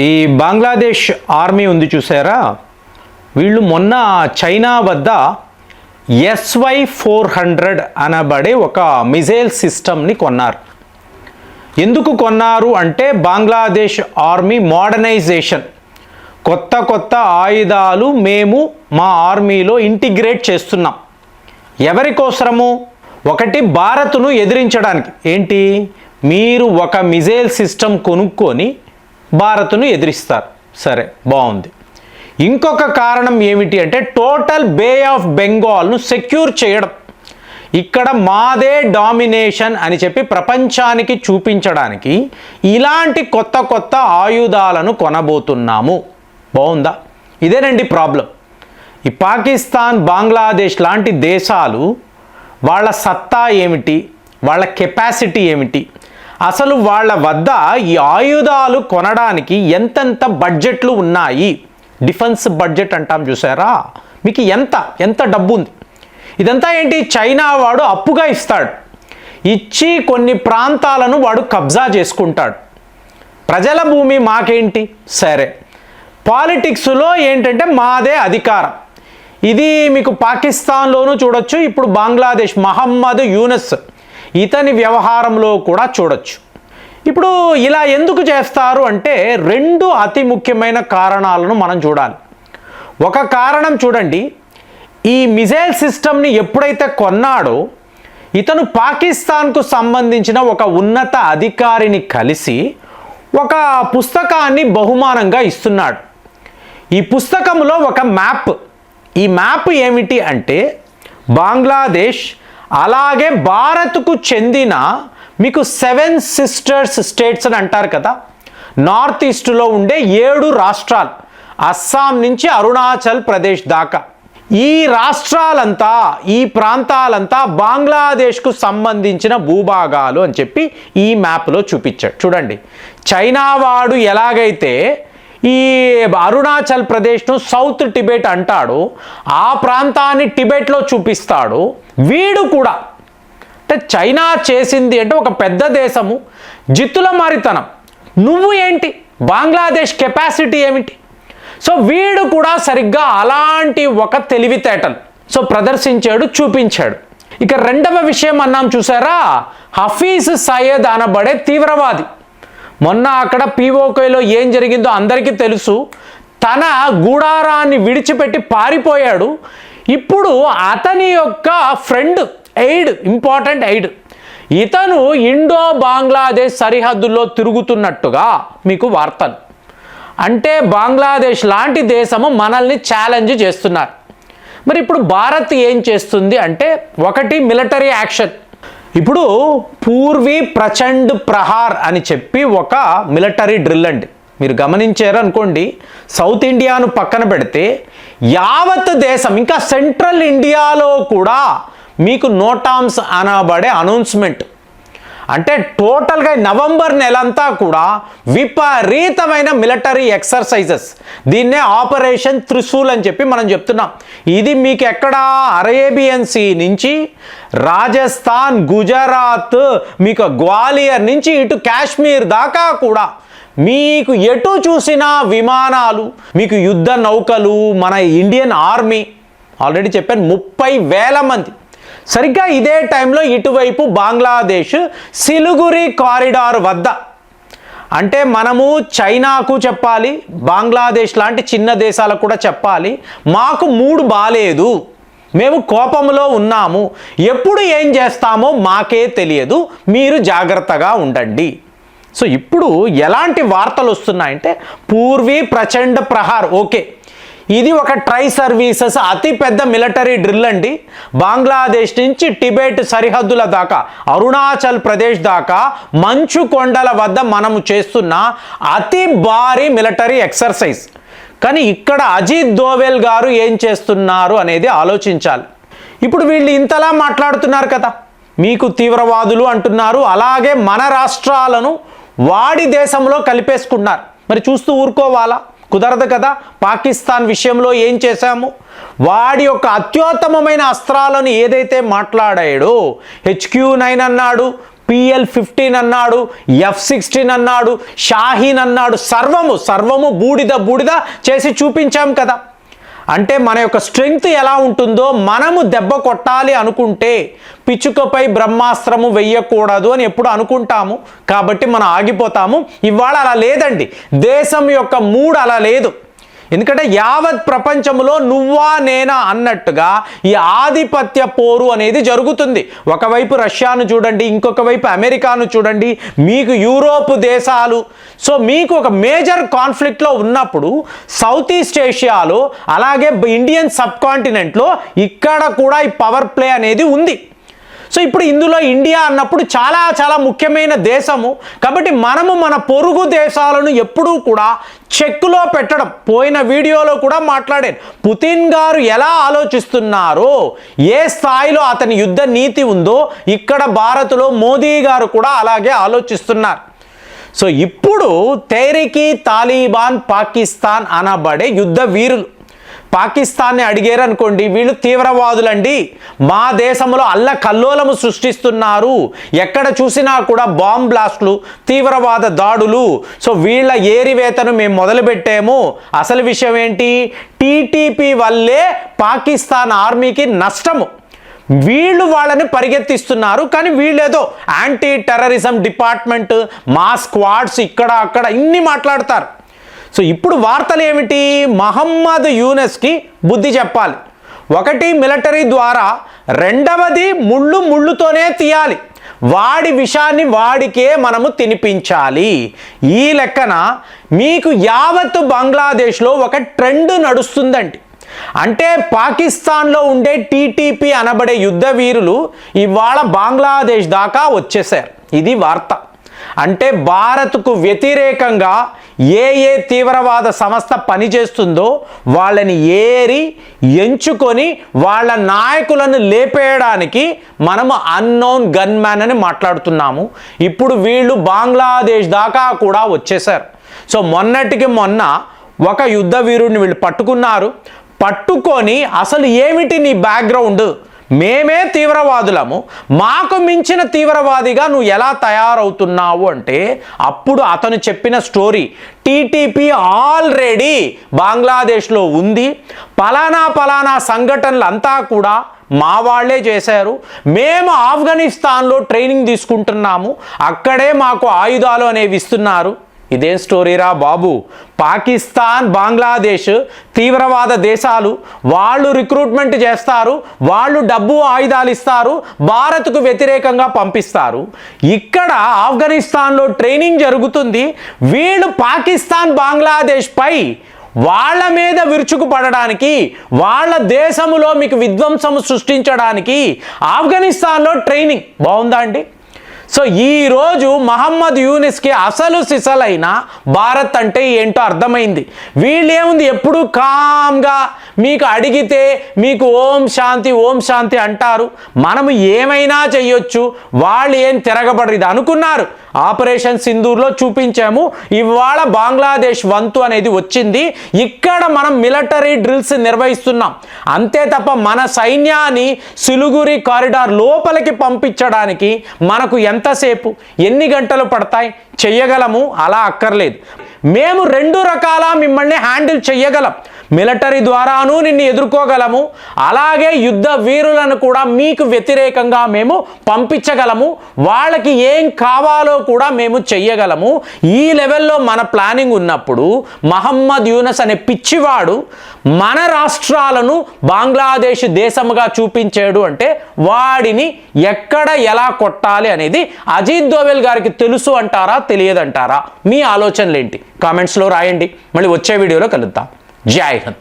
ఈ బంగ్లాదేశ్ ఆర్మీ ఉంది చూసారా, వీళ్ళు మొన్న చైనా వద్ద SY-400 అనబడే ఒక మిజైల్ సిస్టమ్ని కొన్నారు. ఎందుకు కొన్నారు అంటే బంగ్లాదేశ్ ఆర్మీ మోడర్నైజేషన్, కొత్త కొత్త ఆయుధాలు మేము మా ఆర్మీలో ఇంటిగ్రేట్ చేస్తున్నాం. ఎవరి కోసము? ఒకటి, భారత్ను ఎదిరించడానికి. ఏంటి, మీరు ఒక మిజైల్ సిస్టమ్ కొనుక్కొని భారత్ను ఎదిరిస్తారు. సరే, బాగుంది. ఇంకొక కారణం ఏమిటి అంటే టోటల్ బే ఆఫ్ బెంగాల్ను సెక్యూర్ చేయడం. ఇక్కడ మాదే డామినేషన్ అని చెప్పి ప్రపంచానికి చూపించడానికి ఇలాంటి కొత్త కొత్త ఆయుధాలను కొనబోతున్నాము. బాగుందా? ఇదేనండి ప్రాబ్లం. ఈ పాకిస్తాన్, బంగ్లాదేశ్ లాంటి దేశాలు వాళ్ళ సత్తా ఏమిటి, వాళ్ళ కెపాసిటీ ఏమిటి, అసలు వాళ్ళ వద్ద ఈ ఆయుధాలు కొనడానికి ఎంతెంత బడ్జెట్లు ఉన్నాయి, డిఫెన్స్ బడ్జెట్ అంటాం చూసారా, మీకు ఎంత డబ్బు ఉంది. ఇదంతా ఏంటి, చైనా వాడు అప్పుగా ఇస్తాడు, ఇచ్చి కొన్ని ప్రాంతాలను వాడు కబ్జా చేసుకుంటాడు. ప్రజల భూమి మాకేంటి. సరే, పాలిటిక్స్లో ఏంటంటే మాదే అధికారం. ఇది మీకు పాకిస్తాన్లోనూ చూడొచ్చు, ఇప్పుడు బంగ్లాదేశ్ మహమ్మద్ యూనస్ ఇతని వ్యవహారంలో కూడా చూడొచ్చు. ఇప్పుడు ఇలా ఎందుకు చేస్తారు అంటే రెండు అతి ముఖ్యమైన కారణాలను మనం చూడాలి. ఒక కారణం చూడండి, ఈ మిజైల్ సిస్టమ్ని ఎప్పుడైతే కొన్నాడో ఇతను పాకిస్తాన్కు సంబంధించిన ఒక ఉన్నత అధికారిని కలిసి ఒక పుస్తకాన్ని బహుమానంగా ఇస్తున్నాడు. ఈ పుస్తకంలో ఒక మ్యాప్. ఈ మ్యాప్ ఏమిటి అంటే బంగ్లాదేశ్ అలాగే భారత్కు చెందిన మీకు 7 సిస్టర్స్ స్టేట్స్ అని అంటారు కదా, నార్త్ ఈస్ట్లో ఉండే 7 రాష్ట్రాలు, అస్సాం నుంచి అరుణాచల్ ప్రదేశ్ దాకా, ఈ రాష్ట్రాలంతా, ఈ ప్రాంతాలంతా బంగ్లాదేశ్కు సంబంధించిన భూభాగాలు అని చెప్పి ఈ మ్యాప్లో చూపించాడు. చూడండి, చైనా వాడు ఎలాగైతే ఈ అరుణాచల్ ప్రదేశ్ను సౌత్ టిబెట్ అంటాడు, ఆ ప్రాంతాన్ని టిబెట్లో చూపిస్తాడు. వీడు కూడా అంటే చైనా చేసింది అంటే ఒక పెద్ద దేశము, జిత్తుల మారితనం. నువ్వు ఏంటి, బంగ్లాదేశ్ కెపాసిటీ ఏమిటి? సో వీడు కూడా సరిగ్గా అలాంటి ఒక తెలివితేటలు ప్రదర్శించాడు, చూపించాడు. ఇక రెండవ విషయం అన్నాం చూసారా, హఫీజ్ సయ్యద్ అనబడే తీవ్రవాది. మొన్న అక్కడ POKలో ఏం జరిగిందో అందరికీ తెలుసు. తన గూడారాన్ని విడిచిపెట్టి పారిపోయాడు. ఇప్పుడు అతని యొక్క ఫ్రెండ్ ఎయిడ్, ఇంపార్టెంట్ ఎయిడ్, ఇతను ఇండో బంగ్లాదేశ్ సరిహద్దుల్లో తిరుగుతున్నట్టుగా మీకు వార్తలు. అంటే బంగ్లాదేశ్ లాంటి దేశము మనల్ని ఛాలెంజ్ చేస్తున్నారు. మరి ఇప్పుడు భారత్ ఏం చేస్తుంది అంటే ఒకటి, మిలిటరీ యాక్షన్. ఇప్పుడు పూర్వీ ప్రచండ్ ప్రహార్ అని చెప్పి ఒక మిలిటరీ డ్రిల్ అండి, మీరు గమనించారు అనుకోండి. సౌత్ ఇండియాను పక్కన పెడితే యావత్ దేశం, ఇంకా సెంట్రల్ ఇండియాలో కూడా మీకు నోటామ్స్ అనబడే అనౌన్స్మెంట్. అంటే టోటల్గా నవంబర్ నెలంతా కూడా విపరీతమైన మిలిటరీ ఎక్సర్సైజెస్. దీన్నే ఆపరేషన్ త్రిశూల్ అని చెప్పి మనం చెప్తున్నాం. ఇది మీకు ఎక్కడ, అరేబియన్ సీ నుంచి రాజస్థాన్, గుజరాత్, మీకు గ్వాలియర్ నుంచి ఇటు కాశ్మీర్ దాకా కూడా మీకు ఎటు చూసినా విమానాలు, మీకు యుద్ధ నౌకలు, మన ఇండియన్ ఆర్మీ ఆల్రెడీ చెప్పాను 30,000 మంది. సరిగ్గా ఇదే టైంలో ఇటువైపు బంగ్లాదేశ్ సిలిగురి కారిడార్ వద్ద, అంటే మనము చైనాకు చెప్పాలి, బంగ్లాదేశ్ లాంటి చిన్న దేశాలకు కూడా చెప్పాలి, మాకు మూడు బాలేదు, మేము కోపంలో ఉన్నాము, ఎప్పుడు ఏం చేస్తామో మాకే తెలియదు, మీరు జాగ్రత్తగా ఉండండి. సో ఇప్పుడు ఎలాంటి వార్తలు వస్తున్నాయంటే పూర్వీ ప్రచండ ప్రహార్, ఓకే, ఇది ఒక ట్రై సర్వీసెస్ అతిపెద్ద మిలిటరీ డ్రిల్ అండి. బంగ్లాదేశ్ నుంచి టిబెట్ సరిహద్దుల దాకా, అరుణాచల్ ప్రదేశ్ దాకా మంచు కొండల వద్ద మనము చేస్తున్న అతి భారీ మిలిటరీ ఎక్సర్సైజ్. కానీ ఇక్కడ అజిత్ దోవెల్ గారు ఏం చేస్తున్నారు అనేది ఆలోచించాలి. ఇప్పుడు వీళ్ళు ఇంతలా మాట్లాడుతున్నారు కదా, మీకు తీవ్రవాదులు అంటున్నారు, అలాగే మన రాష్ట్రాలను వాడి దేశంలో కలిపేసుకున్నారు. మరి చూస్తూ ఊరుకోవాలా? కుదరదు కదా. పాకిస్తాన్ విషయంలో ఏం చేశాము, వాడి యొక్క అత్యుత్తమమైన అస్త్రాలను ఏదైతే మాట్లాడాడో, HQ-9 అన్నాడు, PL-15 అన్నాడు, F-16 అన్నాడు, షాహీన్ అన్నాడు, సర్వము బూడిద చేసి చూపించాం కదా. అంటే మన యొక్క స్ట్రెంగ్త్ ఎలా ఉంటుందో మనము దెబ్బ కొట్టాలి అనుకుంటే పిచ్చుకపై బ్రహ్మాస్త్రము వెయ్యకూడదు అని ఎప్పుడు అనుకుంటాము, కాబట్టి మనం ఆగిపోతాము. ఇవాళ అలా లేదండి, దేశం యొక్క మూడ్ అలా లేదు. ఎందుకంటే యావత్ ప్రపంచంలో నువ్వా నేనా అన్నట్టుగా ఈ ఆధిపత్య పోరు అనేది జరుగుతుంది. ఒకవైపు రష్యాను చూడండి, ఇంకొక వైపు అమెరికాను చూడండి, మీకు యూరోప్ దేశాలు. సో మీకు ఒక మేజర్ కాన్ఫ్లిక్ట్లో ఉన్నప్పుడు సౌత్ ఈస్ట్ ఏషియాలో అలాగే ఇండియన్ సబ్ కాంటినెంట్లో ఇక్కడ కూడా ఈ పవర్ ప్లే అనేది ఉంది. సో ఇప్పుడు ఇందులో ఇండియా అన్నప్పుడు చాలా ముఖ్యమైన దేశము, కాబట్టి మనము మన పొరుగు దేశాలను ఎప్పుడూ కూడా చెక్కులో పెట్టడం. పోయిన వీడియోలో కూడా మాట్లాడాను, పుతిన్ గారు ఎలా ఆలోచిస్తున్నారో, ఏ స్థాయిలో అతని యుద్ధ నీతి ఉందో ఇక్కడ భారత్లో మోదీ గారు కూడా అలాగే ఆలోచిస్తున్నారు. సో ఇప్పుడు తెహ్రీక్ తాలిబాన్ పాకిస్తాన్ అనబడే యుద్ధ వీరులు పాకిస్తాన్ని అడిగారు అనుకోండి, వీళ్ళు తీవ్రవాదులండి, మా దేశంలో అల్లకల్లోలము సృష్టిస్తున్నారు, ఎక్కడ చూసినా కూడా బాంబ్ బ్లాస్ట్లు, తీవ్రవాద దాడులు, సో వీళ్ళ ఏరివేతను మేము మొదలుపెట్టాము. అసలు విషయం ఏంటి, టీటీపీ వల్లే పాకిస్తాన్ ఆర్మీకి నష్టము, వీళ్ళు వాళ్ళని పరిగెత్తిస్తున్నారు. కానీ వీళ్ళేదో యాంటీ టెర్రరిజం డిపార్ట్మెంట్, మా స్క్వాడ్స్ ఇక్కడ అక్కడ ఇన్ని మాట్లాడతారు. సో ఇప్పుడు వార్తలు ఏమిటి, మహమ్మద్ యూనస్కి బుద్ధి చెప్పాలి. ఒకటి మిలిటరీ ద్వారా, రెండవది ముళ్ళుతోనే తీయాలి, వాడి విషాన్ని వాడికే మనము తినిపించాలి. ఈ లెక్కన మీకు యావత్ బంగ్లాదేశ్లో ఒక ట్రెండ్ నడుస్తుందండి. అంటే పాకిస్తాన్లో ఉండే టీటీపీ అనబడే యుద్ధ వీరులు ఇవాళ బంగ్లాదేశ్ దాకా వచ్చేసారు. ఇది వార్త. అంటే భారత్కు వ్యతిరేకంగా ఏ తీవ్రవాద సంస్థ పనిచేస్తుందో వాళ్ళని ఎంచుకొని వాళ్ళ నాయకులను లేపేయడానికి మనము అన్నోన్ గన్మ్యాన్ అని మాట్లాడుతున్నాము. ఇప్పుడు వీళ్ళు బంగ్లాదేశ్ దాకా కూడా వచ్చేసారు. సో మొన్నటికి మొన్న ఒక యుద్ధ వీరుడిని వీళ్ళు పట్టుకొని అసలు ఏమిటి నీ బ్యాక్గ్రౌండ్, మేమే తీవ్రవాదులము, మాకు మించిన తీవ్రవాదిగా నువ్వు ఎలా తయారవుతున్నావు అంటే అప్పుడు అతను చెప్పిన స్టోరీ, టీటీపీ ఆల్రెడీ బంగ్లాదేశ్లో ఉంది, పలానా సంఘటనలు అంతా కూడా మా వాళ్ళే చేశారు, మేము ఆఫ్ఘనిస్తాన్లో ట్రైనింగ్ తీసుకుంటున్నాము, అక్కడే మాకు ఆయుధాలు అనేవి ఇస్తున్నారు. ఇదే స్టోరీరా బాబు. పాకిస్తాన్, బంగ్లాదేశ్ తీవ్రవాద దేశాలు, వాళ్ళు రిక్రూట్మెంట్ చేస్తారు, వాళ్ళు డబ్బు ఆయుధాలు ఇస్తారు, భారత్కు వ్యతిరేకంగా పంపిస్తారు. ఇక్కడ ఆఫ్ఘనిస్తాన్లో ట్రైనింగ్ జరుగుతుంది, వీళ్ళు పాకిస్తాన్ బంగ్లాదేశ్ పై వాళ్ళ మీద విరుచుకుపడడానికి, వాళ్ళ దేశంలో మీకు విధ్వంసము సృష్టించడానికి ఆఫ్ఘనిస్తాన్లో ట్రైనింగ్. బాగుందా అండి? సో ఈరోజు మహమ్మద్ యూనిస్కి అసలు సిసలైన భారత్ అంటే ఏంటో అర్థమైంది. వీళ్ళేముంది ఎప్పుడు కామ్గా మీకు అడిగితే మీకు ఓం శాంతి అంటారు, మనము ఏమైనా చెయ్యొచ్చు, వాళ్ళు ఏం తిరగబడరు. ఇది అనుకున్నారు, ఆపరేషన్ సింధూర్లో చూపించాము, ఇవాళ బంగ్లాదేశ్ వంతు అనేది వచ్చింది. ఇక్కడ మనం మిలిటరీ డ్రిల్స్ నిర్వహిస్తున్నాం అంతే తప్ప మన సైన్యాన్ని సిలిగురి కారిడార్ లోపలికి పంపించడానికి మనకు ఎంతసేపు, ఎన్ని గంటలు పడతాయి, చెయ్యగలము. అలా అక్కర్లేదు, మేము రెండు రకాల మిమ్మల్ని హ్యాండిల్ చెయ్యగలం. మిలిటరీ ద్వారాను నిన్ను ఎదుర్కోగలము, అలాగే యుద్ధ వీరులను కూడా మీకు వ్యతిరేకంగా మేము పంపించగలము, వాళ్ళకి ఏం కావాలో కూడా మేము చెయ్యగలము. ఈ లెవెల్లో మన ప్లానింగ్ ఉన్నప్పుడు మహమ్మద్ యూనస్ అనే పిచ్చివాడు మన రాష్ట్రాలను బంగ్లాదేశ్ దేశముగా చూపించాడు అంటే వాడిని ఎక్కడ ఎలా కొట్టాలి అనేది అజిత్ దోవల్ గారికి తెలుసు అంటారా, తెలియదంటారా? మీ ఆలోచనలు ఏంటి? కామెంట్స్లో రాయండి. మళ్ళీ వచ్చే వీడియోలో కలుద్దాం. జై హింద్.